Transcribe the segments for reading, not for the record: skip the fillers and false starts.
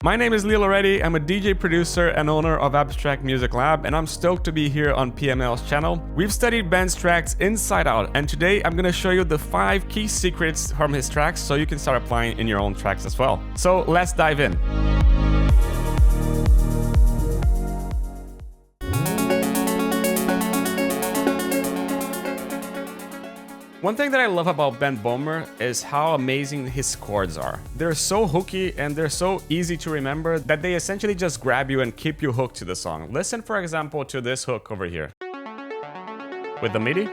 My name is Lil already. I'm a DJ producer and owner of Abstract Music Lab, and I'm stoked to be here on PML's channel. We've studied Ben's tracks inside out, and today I'm gonna show you the 5 key secrets from his tracks so you can start applying in your own tracks as well. So let's dive in. One thing that I love about Ben Böhmer is how amazing his chords are. They're so hooky and they're so easy to remember that they essentially just grab you and keep you hooked to the song. Listen, for example, to this hook over here. With the MIDI.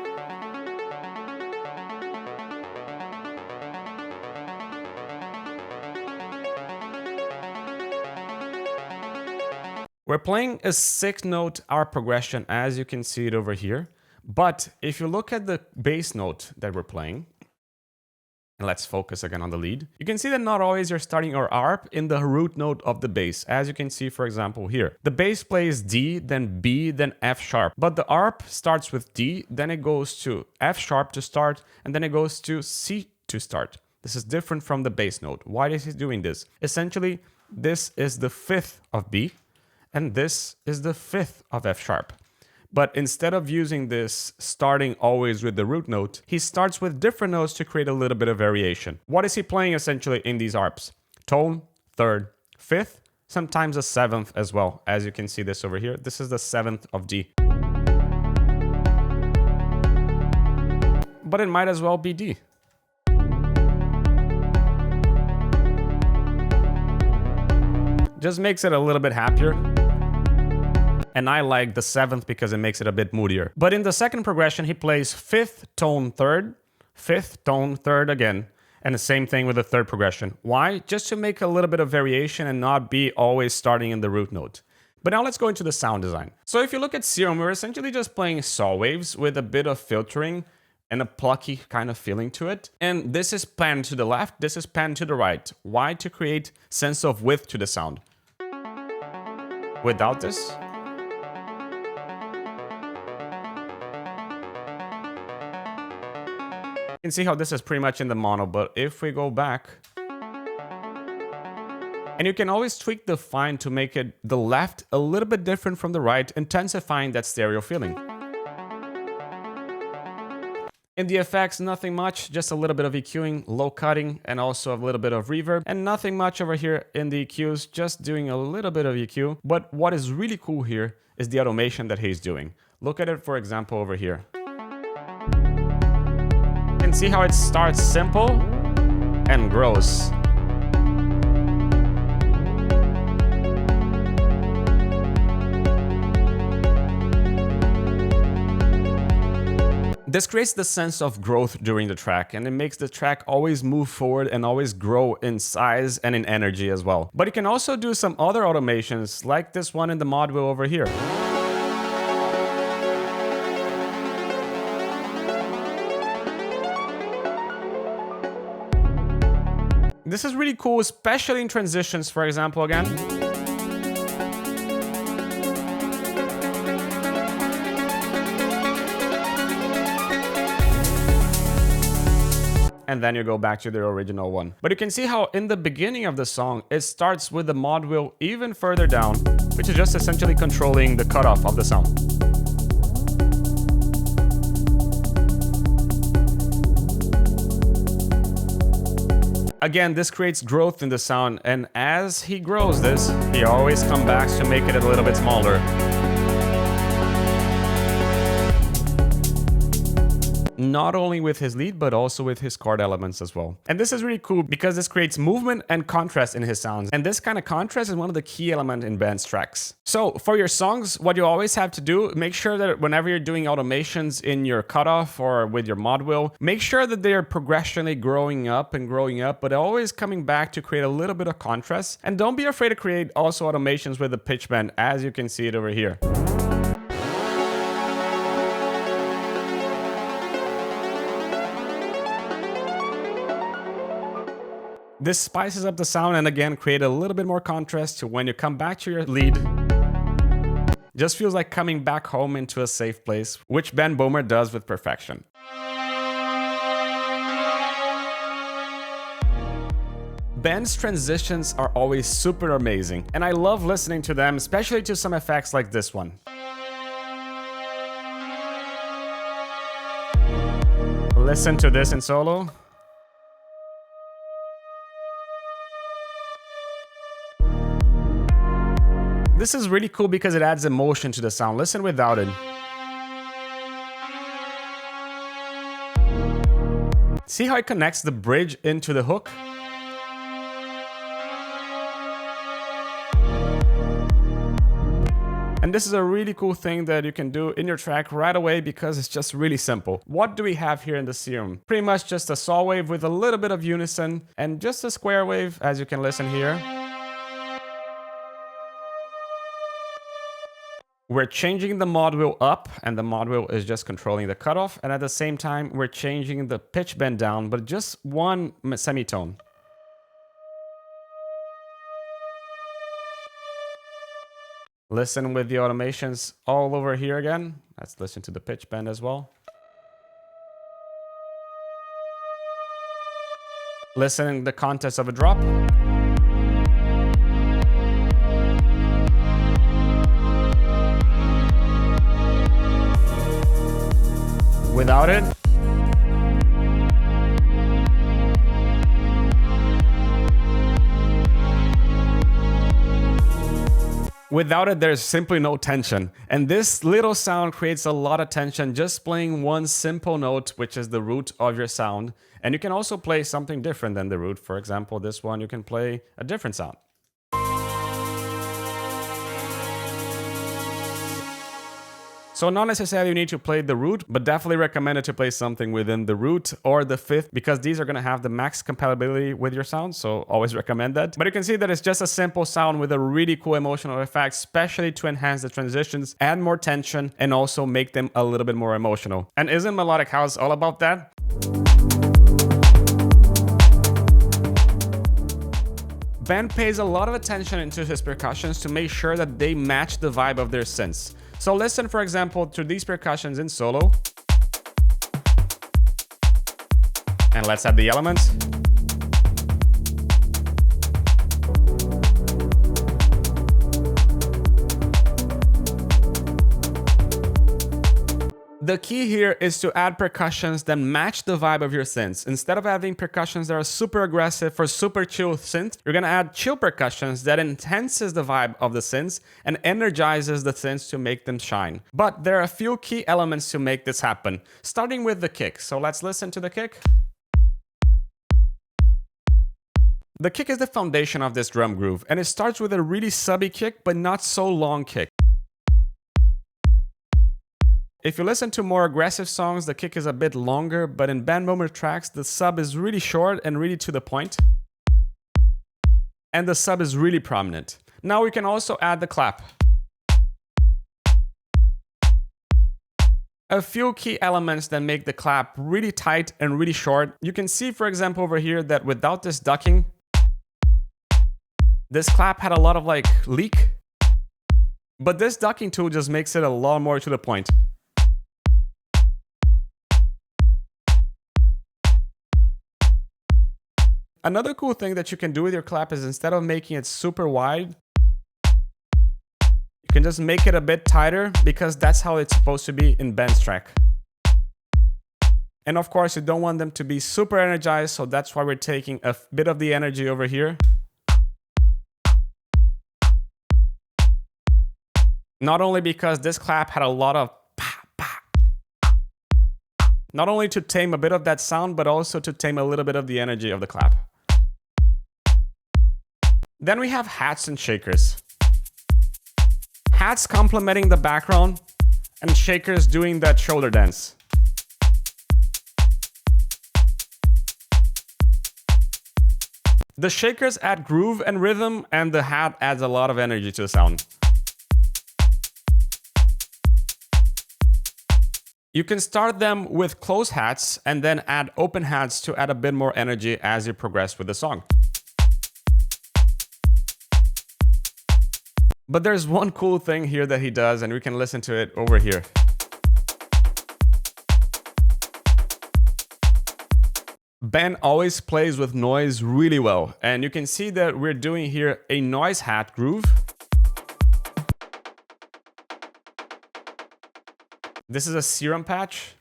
We're playing a 6-note arp progression, as you can see it over here. But if you look at the bass note that we're playing, and let's focus again on the lead, you can see that not always you're starting our arp in the root note of the bass, as you can see, for example, here. The bass plays D, then B, then F sharp, but the arp starts with D, then it goes to F sharp to start, and then it goes to C to start. This is different from the bass note. Why is he doing this? Essentially, this is the 5th of B, and this is the 5th of F sharp. But instead of using this starting always with the root note, he starts with different notes to create a little bit of variation. What is he playing essentially in these arps? Tone, 3rd, 5th, sometimes a 7th as well. As you can see this over here, this is the 7th of D. But it might as well be D. Just makes it a little bit happier. And I like the 7th because it makes it a bit moodier. But in the second progression, he plays 5th, tone 3rd, 5th, tone 3rd again, and the same thing with the 3rd progression. Why? Just to make a little bit of variation and not be always starting in the root note. But now let's go into the sound design. So if you look at Serum, we're essentially just playing saw waves with a bit of filtering and a plucky kind of feeling to it. And this is panned to the left, this is panned to the right. Why? To create sense of width to the sound. Without this, you can see how this is pretty much in the mono, but if we go back, and you can always tweak the fine to make it the left a little bit different from the right, intensifying that stereo feeling. In the effects, nothing much, just a little bit of EQing, low cutting, and also a little bit of reverb, and nothing much over here in the EQs, just doing a little bit of EQ. But what is really cool here is the automation that he's doing. Look at it, for example, over here. See how it starts simple and grows. This creates the sense of growth during the track, and it makes the track always move forward and always grow in size and in energy as well. But you can also do some other automations, like this one in the mod wheel over here. This is really cool, especially in transitions, for example, again. And then you go back to the original one. But you can see how in the beginning of the song, it starts with the mod wheel even further down, which is just essentially controlling the cutoff of the sound. Again, this creates growth in the sound, and as he grows this, he always comes back to make it a little bit smaller. Not only with his lead, but also with his chord elements as well. And this is really cool because this creates movement and contrast in his sounds. And this kind of contrast is one of the key elements in Ben's tracks. So for your songs, what you always have to do, make sure that whenever you're doing automations in your cutoff or with your mod wheel, make sure that they're progressionally growing up, but always coming back to create a little bit of contrast. And don't be afraid to create also automations with the pitch bend, as you can see it over here. This spices up the sound and again create a little bit more contrast to when you come back to your lead. Just feels like coming back home into a safe place, which Ben Böhmer does with perfection. Ben's transitions are always super amazing, and I love listening to them, especially to some effects like this one. Listen to this in solo. This is really cool because it adds emotion to the sound. Listen without it. See how it connects the bridge into the hook? And this is a really cool thing that you can do in your track right away because it's just really simple. What do we have here in the serum? Pretty much just a saw wave with a little bit of unison and just a square wave, as you can listen here. We're changing the mod wheel up, and the mod wheel is just controlling the cutoff. And at the same time, we're changing the pitch bend down, but just one semitone. Listen with the automations all over here again. Let's listen to the pitch bend as well. Listen the context of a drop. Without it. Without it, there's simply no tension. And this little sound creates a lot of tension just playing one simple note, which is the root of your sound. And you can also play something different than the root. For example, this one, you can play a different sound. So not necessarily you need to play the root, but definitely recommended to play something within the root or the fifth, because these are going to have the max compatibility with your sound. So always recommend that. But you can see that it's just a simple sound with a really cool emotional effect, especially to enhance the transitions, add more tension, and also make them a little bit more emotional. And isn't melodic house all about that? Ben pays a lot of attention into his percussions to make sure that they match the vibe of their synths. So listen, for example, to these percussions in solo. And let's add the elements. The key here is to add percussions that match the vibe of your synths. Instead of having percussions that are super aggressive for super chill synth, you're gonna add chill percussions that enhances the vibe of the synths and energizes the synths to make them shine. But there are a few key elements to make this happen, starting with the kick. So let's listen to the kick. The kick is the foundation of this drum groove, and it starts with a really subby kick, but not so long kick. If you listen to more aggressive songs, the kick is a bit longer, but in Böhmer tracks, the sub is really short and really to the point. And the sub is really prominent. Now we can also add the clap. A few key elements that make the clap really tight and really short. You can see, for example, over here that without this ducking, this clap had a lot of like leak. But this ducking tool just makes it a lot more to the point. Another cool thing that you can do with your clap is instead of making it super wide, you can just make it a bit tighter because that's how it's supposed to be in Ben's track. And of course, you don't want them to be super energized, so that's why we're taking a bit of the energy over here. Not only because this clap had a lot of not only to tame a bit of that sound, but also to tame a little bit of the energy of the clap. Then we have hats and shakers. Hats complementing the background and shakers doing that shoulder dance. The shakers add groove and rhythm, and the hat adds a lot of energy to the sound. You can start them with closed hats and then add open hats to add a bit more energy as you progress with the song. But there's one cool thing here that he does, and we can listen to it over here. Ben always plays with noise really well. And you can see that we're doing here a noise hat groove. This is a serum patch.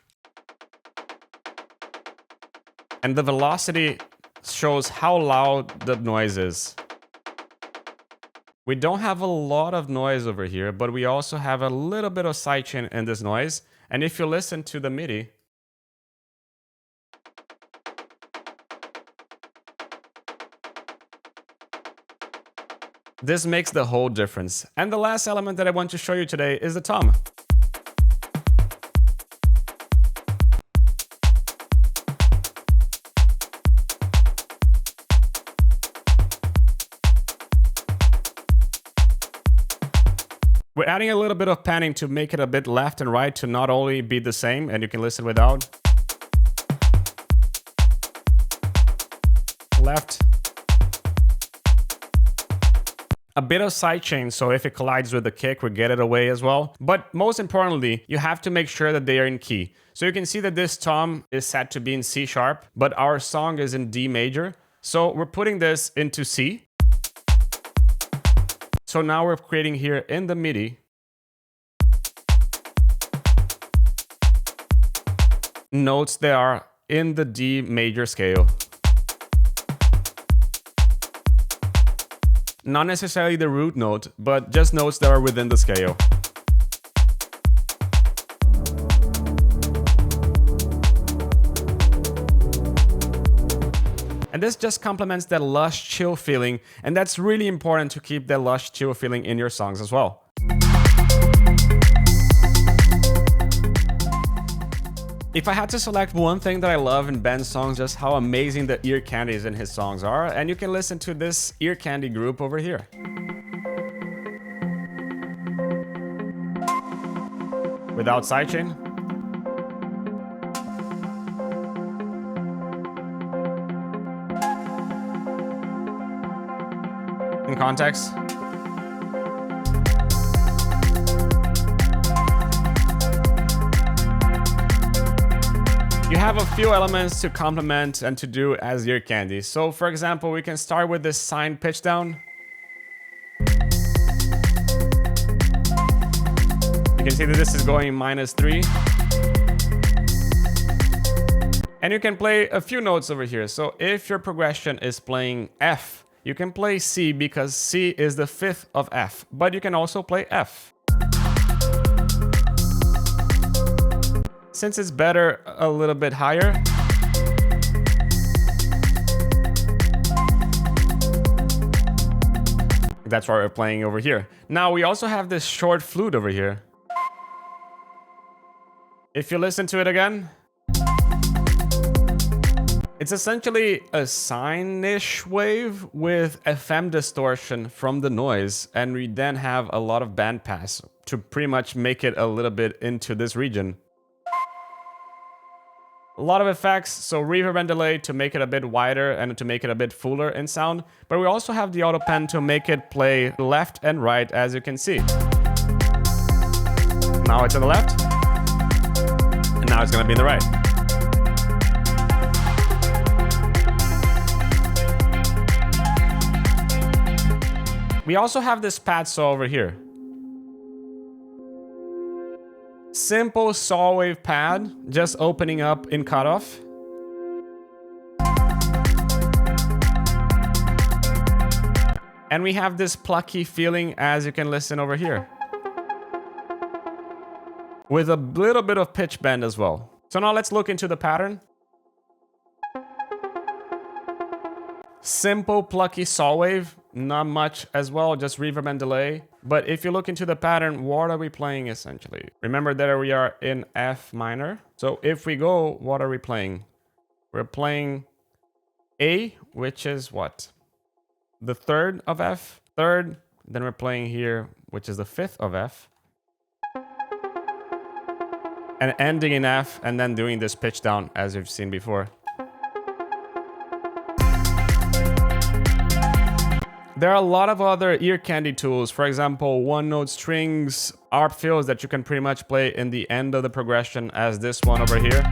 And the velocity shows how loud the noise is. We don't have a lot of noise over here, but we also have a little bit of sidechain in this noise. And if you listen to the MIDI, this makes the whole difference. And the last element that I want to show you today is the tom. We're adding a little bit of panning to make it a bit left and right to not only be the same, and you can listen without. Left. A bit of sidechain, so if it collides with the kick, we get it away as well. But most importantly, you have to make sure that they are in key. So you can see that this tom is set to be in C sharp, but our song is in D major. So we're putting this into C. So now we're creating here in the MIDI notes that are in the D major scale. Not necessarily the root note, but just notes that are within the scale. And this just complements that lush, chill feeling, and that's really important to keep that lush, chill feeling in your songs as well. If I had to select one thing that I love in Ben's songs, just how amazing the ear candies in his songs are, and you can listen to this ear candy group over here. Without sidechain. In context. You have a few elements to complement and to do as ear candy. So for example, we can start with this sine pitch down. You can see that this is going -3. And you can play a few notes over here. So if your progression is playing F, you can play C because C is the 5th of F, but you can also play F. Since it's better a little bit higher, that's why we're playing over here. Now we also have this short flute over here. If you listen to it again, it's essentially a sine-ish wave with FM distortion from the noise, and we then have a lot of bandpass to pretty much make it a little bit into this region. A lot of effects, so reverb and delay to make it a bit wider and to make it a bit fuller in sound, but we also have the auto pen to make it play left and right, as you can see. Now it's on the left, and now it's gonna be on the right. We also have this pad saw over here. Simple saw wave pad, just opening up in cutoff. And we have this plucky feeling, as you can listen over here, with a little bit of pitch bend as well. So now let's look into the pattern. Simple plucky saw wave, not much as well, just reverb and delay. But if you look into the pattern, what are we playing essentially? Remember that we are in F minor. So if we go, what are we playing? We're playing A, which is what? The 3rd of F, 3rd. Then we're playing here, which is the 5th of F. And ending in F, and then doing this pitch down as you've seen before. There are a lot of other ear candy tools, for example, one note strings, ARP fills that you can pretty much play in the end of the progression, as this one over here.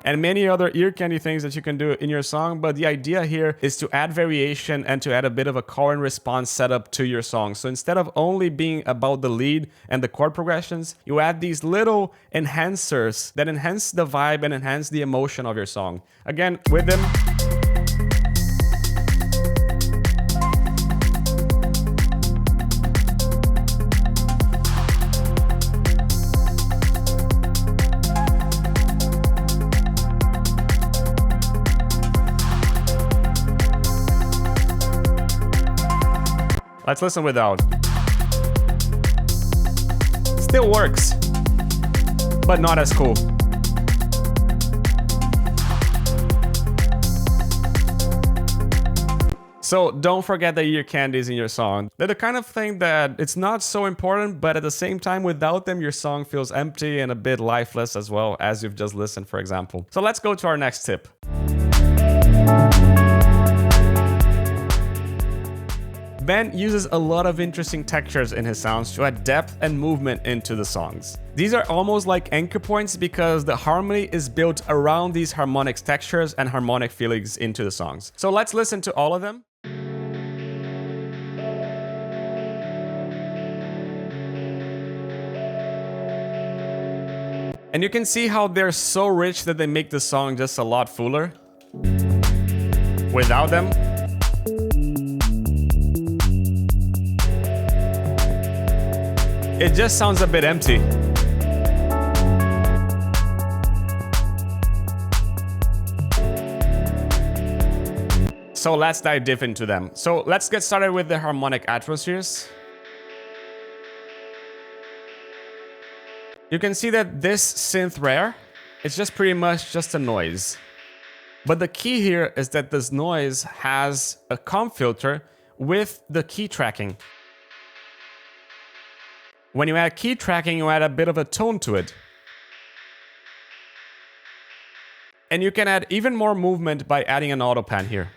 and many other ear candy things that you can do in your song. But the idea here is to add variation and to add a bit of a call and response setup to your song. So instead of only being about the lead and the chord progressions, you add these little enhancers that enhance the vibe and enhance the emotion of your song. Again, with them. Let's listen without. Still works, but not as cool. So don't forget the ear candies in your song. They're the kind of thing that it's not so important, but at the same time, without them, your song feels empty and a bit lifeless as well, as you've just listened, for example. So let's go to our next tip. Ben uses a lot of interesting textures in his sounds to add depth and movement into the songs. These are almost like anchor points because the harmony is built around these harmonics textures and harmonic feelings into the songs. So let's listen to all of them. And you can see how they're so rich that they make the song just a lot fuller. Without them, it just sounds a bit empty. So let's dive deep into them. So let's get started with the harmonic atmospheres. You can see that this synth rare, it's just pretty much just a noise. But the key here is that this noise has a comp filter with the key tracking. When you add key tracking, you add a bit of a tone to it. And you can add even more movement by adding an auto pan here.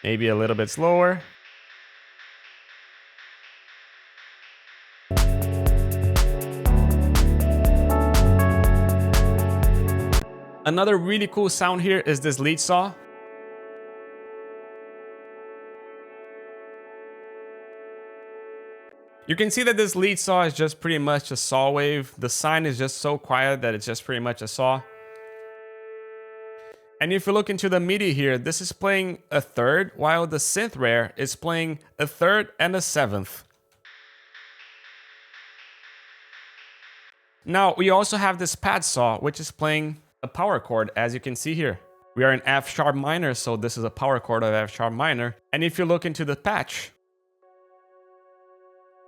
Maybe a little bit slower. Another really cool sound here is this lead saw. You can see that this lead saw is just pretty much a saw wave. The sine is just so quiet that it's just pretty much a saw. And if you look into the MIDI here, this is playing a third, while the synth rare is playing a third and a seventh. Now, we also have this pad saw, which is playing a power chord, as you can see here. We are in F sharp minor, so this is a power chord of F sharp minor. And if you look into the patch,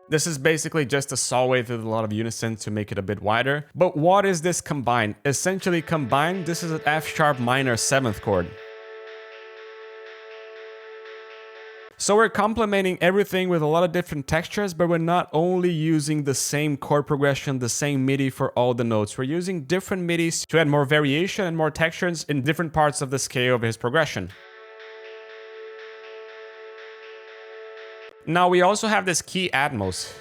this is basically just a saw wave with a lot of unison to make it a bit wider. But what is this combined? Essentially combined, this is an F sharp minor 7th chord. So we're complementing everything with a lot of different textures, but we're not only using the same chord progression, the same MIDI for all the notes. We're using different MIDIs to add more variation and more textures in different parts of the scale of his progression. Now we also have this key Atmos.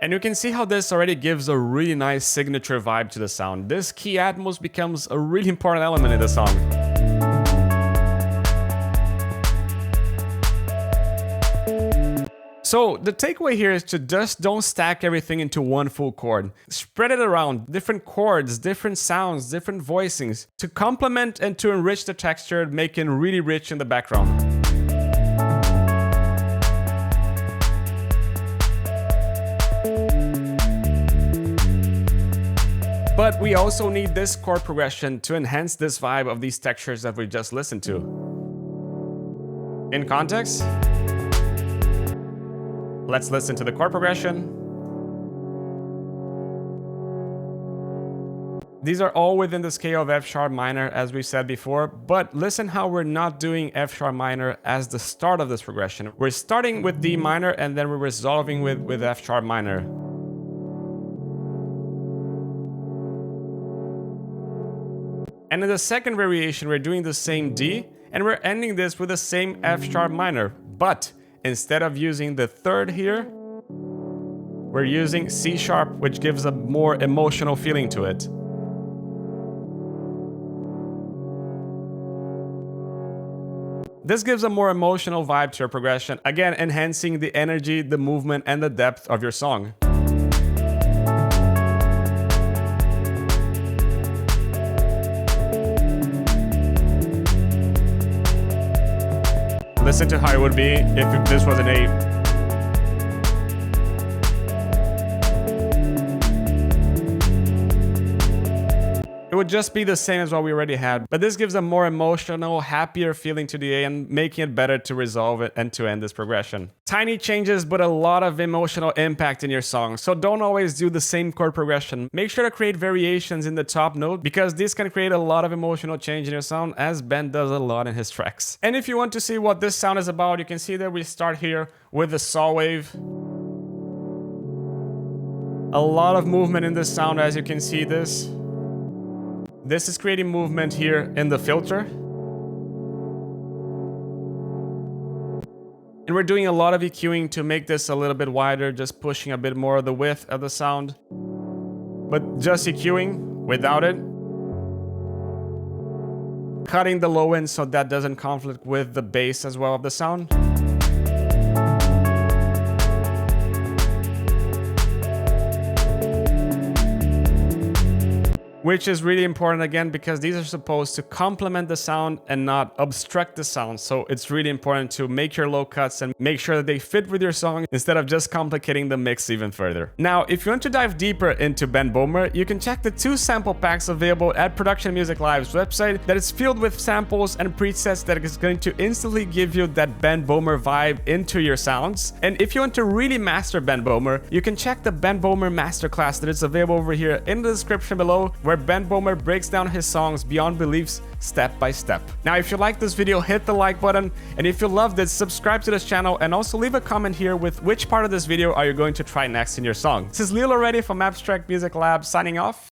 And you can see how this already gives a really nice signature vibe to the sound. This key Atmos becomes a really important element in the song. So the takeaway here is to just don't stack everything into one full chord. Spread it around, different chords, different sounds, different voicings, to complement and to enrich the texture, making really rich in the background. But we also need this chord progression to enhance this vibe of these textures that we just listened to. In context, let's listen to the chord progression. These are all within the scale of F sharp minor, as we said before, but listen how we're not doing F sharp minor as the start of this progression. We're starting with D minor and then we're resolving with F sharp minor. And in the second variation, we're doing the same D, and we're ending this with the same F sharp minor, but instead of using the third here, we're using C sharp, which gives a more emotional feeling to it. This gives a more emotional vibe to your progression, again enhancing the energy, the movement, and the depth of your song. Listen to how it would be if this was an A. It would just be the same as what we already had, but this gives a more emotional, happier feeling to the A and making it better to resolve it and to end this progression. Tiny changes, but a lot of emotional impact in your song, so don't always do the same chord progression. Make sure to create variations in the top note, because this can create a lot of emotional change in your sound, as Ben does a lot in his tracks. And if you want to see what this sound is about, you can see that we start here with the saw wave. A lot of movement in this sound, as you can see this. This is creating movement here in the filter. And we're doing a lot of EQing to make this a little bit wider, just pushing a bit more of the width of the sound. But just EQing without it. Cutting the low end so that doesn't conflict with the bass as well of the sound. Which is really important again, because these are supposed to complement the sound and not obstruct the sound. So it's really important to make your low cuts and make sure that they fit with your song instead of just complicating the mix even further. Now, if you want to dive deeper into Ben Böhmer, you can check the 2 sample packs available at Production Music Live's website that is filled with samples and presets that is going to instantly give you that Ben Böhmer vibe into your sounds. And if you want to really master Ben Böhmer, you can check the Ben Böhmer masterclass that is available over here in the description below, where Ben Böhmer breaks down his songs beyond beliefs step by step. Now, if you like this video, hit the like button, and if you loved it, subscribe to this channel, and also leave a comment here with which part of this video are you going to try next in your song. This is Lil already from Abstract Music Lab signing off.